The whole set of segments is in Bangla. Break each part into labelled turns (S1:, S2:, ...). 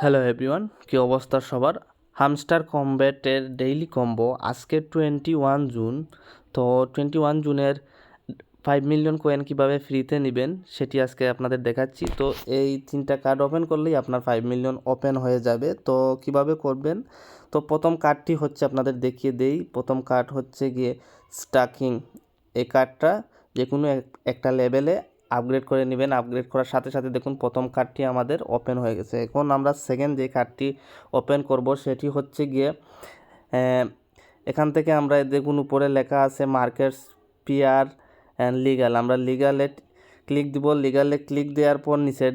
S1: হ্যালো এভরিওয়ান, কী অবস্থা সবার? হামস্টার কমব্যাটের ডেইলি কম্বো আজকে 21 জুন। তো 21 জুনের 5 মিলিয়ন কয়েন কীভাবে ফ্রিতে নেবেন সেটি আজকে আপনাদের দেখাচ্ছি। তো এই 3টা কার্ড ওপেন করলেই আপনার 5 মিলিয়ন ওপেন হয়ে যাবে। তো কিভাবে করবেন? তো প্রথম কার্ডটি হচ্ছে আপনাদের দেখিয়ে দেই। প্রথম কার্ড হচ্ছে গিয়ে স্টাকিং। এই কার্ডটা যে কোনো একটা লেভেলে আপগ্রেড করে নেবেন। আপগ্রেড করার সাথে সাথে দেখুন প্রথম কার্ডটি আমাদের ওপেন হয়ে গেছে। এখন আমরা সেকেন্ড যে কার্ডটি ওপেন করব সেটি হচ্ছে গিয়ে এখান থেকে আমরা দেখুন উপরে লেখা আছে মার্কেটস পিয়ার অ্যান্ড লিগাল। আমরা লিগালে ক্লিক দিব। লিগালে ক্লিক দেওয়ার পর নিচের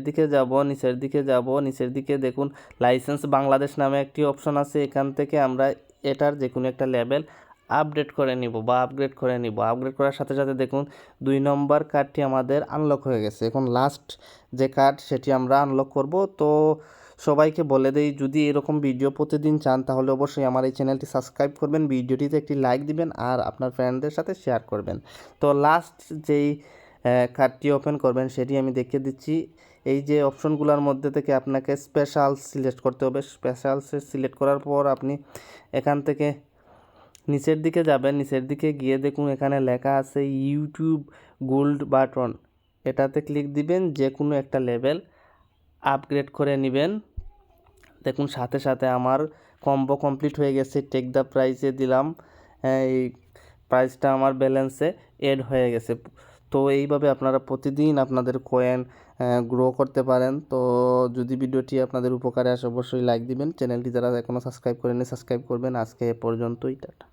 S1: দিকে দেখুন লাইসেন্স বাংলাদেশ নামে একটি অপশন আছে। এখান থেকে আমরা এটার যে কোনো একটা লেভেল আপডেট করে নিব বা আপগ্রেড করে নিব। আপগ্রেড করার সাথে সাথে দেখুন 2 নম্বর কার্ডটি আমাদের আনলক হয়ে গেছে। এখন লাস্ট যে কার্ড সেটি আমরা আনলক করব। তো সবাইকে বলে দেই, যদি এরকম ভিডিও প্রতিদিন চান তাহলে অবশ্যই আমার এই চ্যানেলটি সাবস্ক্রাইব করবেন, ভিডিওটিতে একটি লাইক দিবেন আর আপনার ফ্রেন্ডদের সাথে শেয়ার করবেন। তো লাস্ট যেই কার্ডটি ওপেন করবেন সেটি আমি দেখিয়ে দিচ্ছি। এই যে অপশনগুলোর মধ্যে থেকে আপনাকে স্পেশাল সিলেক্ট করতে হবে। স্পেশাল সিলেক্ট করার পর আপনি এখান থেকে নিচের দিকে যাবেন। নিচের দিকে গিয়ে দেখুন এখানে লেখা আছে ইউটিউব গোল্ড বাটন। এটাতে ক্লিক দিবেন, যে কোনো একটা লেভেল আপগ্রেড করে নেবেন। দেখুন সাথে সাথে আমার কম্বো কমপ্লিট হয়ে গেছে। টেক দ্য প্রাইসে দিলাম, এই প্রাইসটা আমার ব্যালেন্সে এড হয়ে গেছে। তো এইভাবে আপনারা প্রতিদিন আপনাদের কয়েন গ্রো করতে পারেন। তো যদি ভিডিওটি আপনাদের উপকারে আসে অবশ্যই লাইক দিবেন। চ্যানেলটি যারা এখনও সাবস্ক্রাইব করেনি সাবস্ক্রাইব করবেন। আজকে এ পর্যন্তই, টাটা।